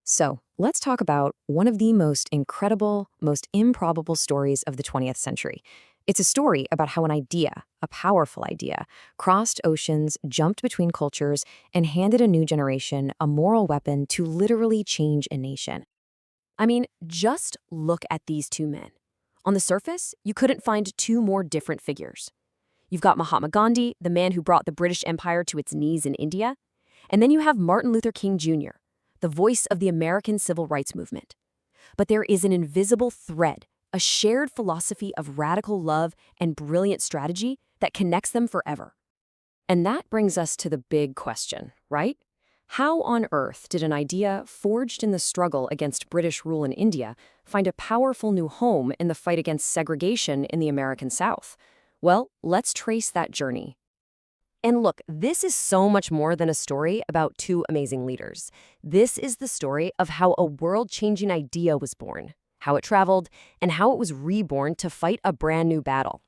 So, let's talk about one of the most incredible, most improbable stories of the 20th century. It's a story about how an idea, a powerful idea, crossed oceans, jumped between cultures, and handed a new generation a moral weapon to literally change a nation. I mean, just look at these two men. On the surface, you couldn't find two more different figures. You've got Mahatma Gandhi, the man who brought the British Empire to its knees in India, and then you have Martin Luther King Jr., the voice of the American civil rights movement. But there is an invisible thread, a shared philosophy of radical love and brilliant strategy that connects them forever. And that brings us to the big question, right? How on earth did an idea forged in the struggle against British rule in India find a powerful new home in the fight against segregation in the American South? Well, let's trace that journey. And look, this is so much more than a story about two amazing leaders. This is the story of how a world-changing idea was born, how it traveled, and how it was reborn to fight a brand new battle.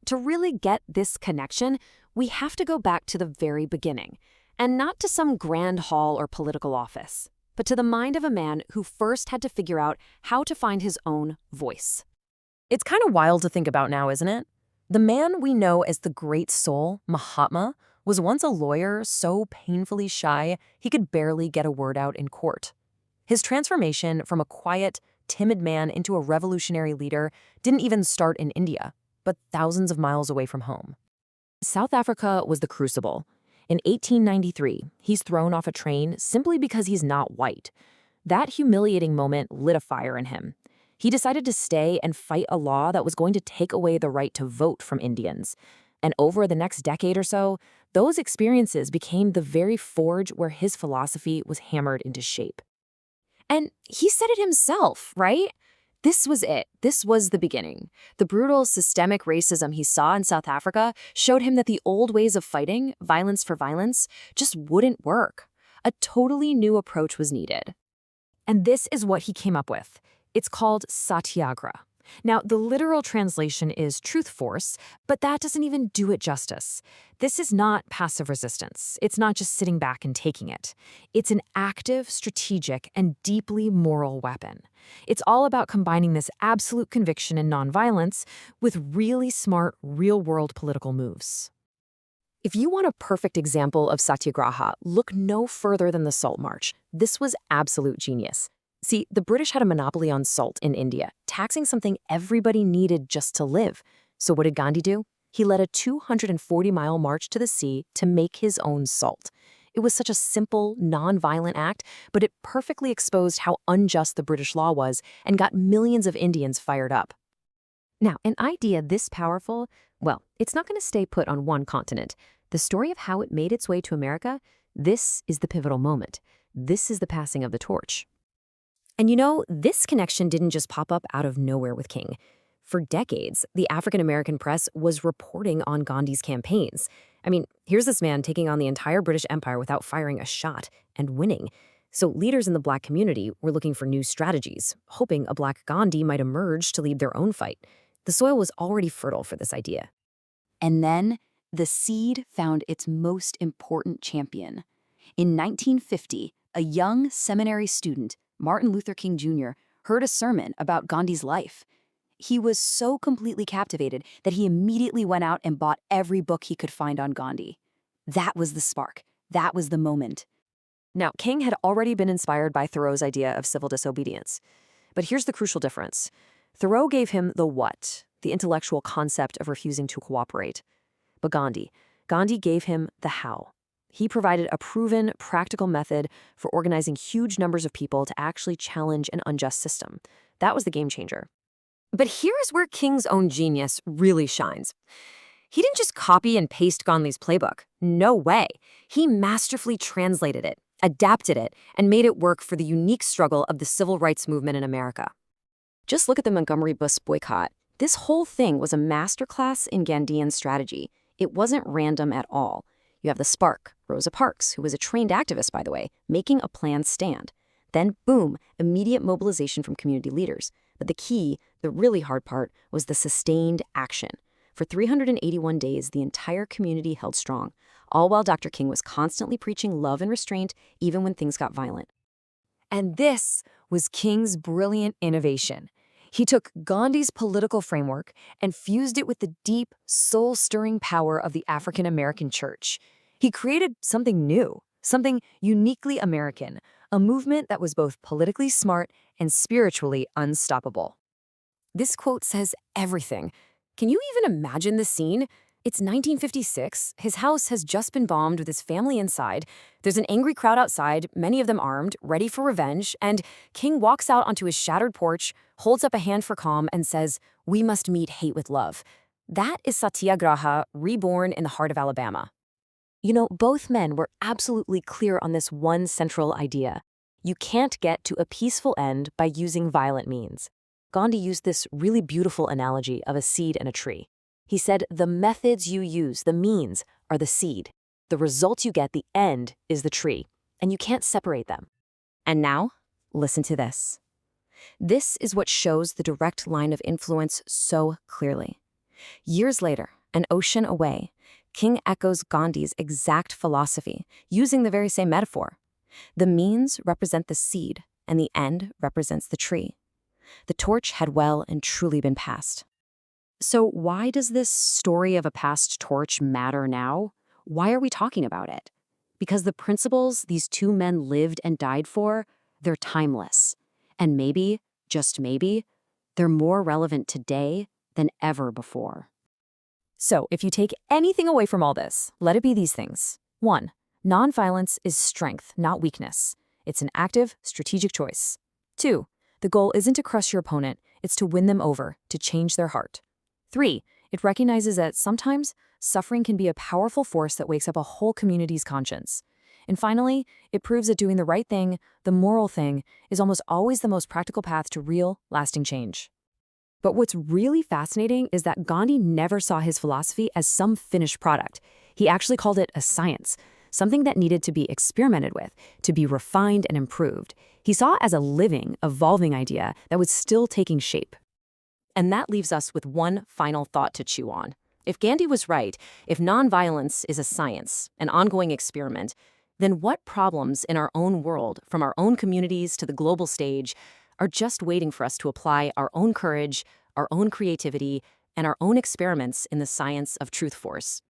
To really get this connection, we have to go back to the very beginning, and not to some grand hall or political office, but to the mind of a man who first had to figure out how to find his own voice. It's kind of wild to think about now, isn't it? The man we know as the Great Soul, Mahatma, was once a lawyer so painfully shy he could barely get a word out in court. His transformation from a quiet, timid man into a revolutionary leader didn't even start in India, but thousands of miles away from home. South Africa was the crucible. In 1893, he's thrown off a train simply because he's not white. That humiliating moment lit a fire in him. He decided to stay and fight a law that was going to take away the right to vote from Indians. And over the next decade or so, those experiences became the very forge where his philosophy was hammered into shape. And he said it himself, right? This was it. This was the beginning. The brutal systemic racism he saw in South Africa showed him that the old ways of fighting, violence for violence, just wouldn't work. A totally new approach was needed. And this is what he came up with. It's called Satyagraha. Now, the literal translation is truth force, but that doesn't even do it justice. This is not passive resistance. It's not just sitting back and taking it. It's an active, strategic, and deeply moral weapon. It's all about combining this absolute conviction in nonviolence with really smart, real-world political moves. If you want a perfect example of Satyagraha, look no further than the Salt March. This was absolute genius. See, the British had a monopoly on salt in India, taxing something everybody needed just to live. So what did Gandhi do? He led a 240-mile march to the sea to make his own salt. It was such a simple, non-violent act, but it perfectly exposed how unjust the British law was and got millions of Indians fired up. Now, an idea this powerful, well, it's not going to stay put on one continent. The story of how it made its way to America, this is the pivotal moment. This is the passing of the torch. And you know, this connection didn't just pop up out of nowhere with King. For decades, the African-American press was reporting on Gandhi's campaigns. I mean, here's this man taking on the entire British Empire without firing a shot and winning. So leaders in the Black community were looking for new strategies, hoping a Black Gandhi might emerge to lead their own fight. The soil was already fertile for this idea. And then the seed found its most important champion. In 1950, a young seminary student, Martin Luther King Jr., heard a sermon about Gandhi's life. He was so completely captivated that he immediately went out and bought every book he could find on Gandhi. That was the spark. That was the moment. Now, King had already been inspired by Thoreau's idea of civil disobedience. But here's the crucial difference. Thoreau gave him the what, the intellectual concept of refusing to cooperate. But Gandhi gave him the how. He provided a proven, practical method for organizing huge numbers of people to actually challenge an unjust system. That was the game changer. But here's where King's own genius really shines. He didn't just copy and paste Gandhi's playbook. No way. He masterfully translated it, adapted it, and made it work for the unique struggle of the civil rights movement in America. Just look at the Montgomery bus boycott. This whole thing was a masterclass in Gandhian strategy. It wasn't random at all. You have the spark, Rosa Parks, who was a trained activist, by the way, making a planned stand. Then, boom, immediate mobilization from community leaders. But the key, the really hard part, was the sustained action. For 381 days, the entire community held strong, all while Dr. King was constantly preaching love and restraint, even when things got violent. And this was King's brilliant innovation. He took Gandhi's political framework and fused it with the deep, soul-stirring power of the African American church. He created something new, something uniquely American, a movement that was both politically smart and spiritually unstoppable. This quote says everything. Can you even imagine the scene? It's 1956. His house has just been bombed with his family inside. There's an angry crowd outside, many of them armed, ready for revenge, and King walks out onto his shattered porch, holds up a hand for calm, and says, "We must meet hate with love." That is Satyagraha, reborn in the heart of Alabama. You know, both men were absolutely clear on this one central idea. You can't get to a peaceful end by using violent means. Gandhi used this really beautiful analogy of a seed and a tree. He said, the methods you use, the means, are the seed. The results you get, the end, is the tree, and you can't separate them. And now, listen to this. This is what shows the direct line of influence so clearly. Years later, an ocean away, King echoes Gandhi's exact philosophy, using the very same metaphor. The means represent the seed, and the end represents the tree. The torch had well and truly been passed. So why does this story of a passed torch matter now? Why are we talking about it? Because the principles these two men lived and died for, they're timeless. And maybe, just maybe, they're more relevant today than ever before. So if you take anything away from all this, let it be these things. 1. Nonviolence is strength, not weakness. It's an active, strategic choice. 2. The goal isn't to crush your opponent, it's to win them over, to change their heart. 3. It recognizes that sometimes suffering can be a powerful force that wakes up a whole community's conscience. And finally, it proves that doing the right thing, the moral thing, is almost always the most practical path to real, lasting change. But what's really fascinating is that Gandhi never saw his philosophy as some finished product. He actually called it a science, something that needed to be experimented with, to be refined and improved. He saw it as a living, evolving idea that was still taking shape. And that leaves us with one final thought to chew on. If Gandhi was right, if nonviolence is a science, an ongoing experiment, then what problems in our own world, from our own communities to the global stage, are just waiting for us to apply our own courage, our own creativity, and our own experiments in the science of truth force?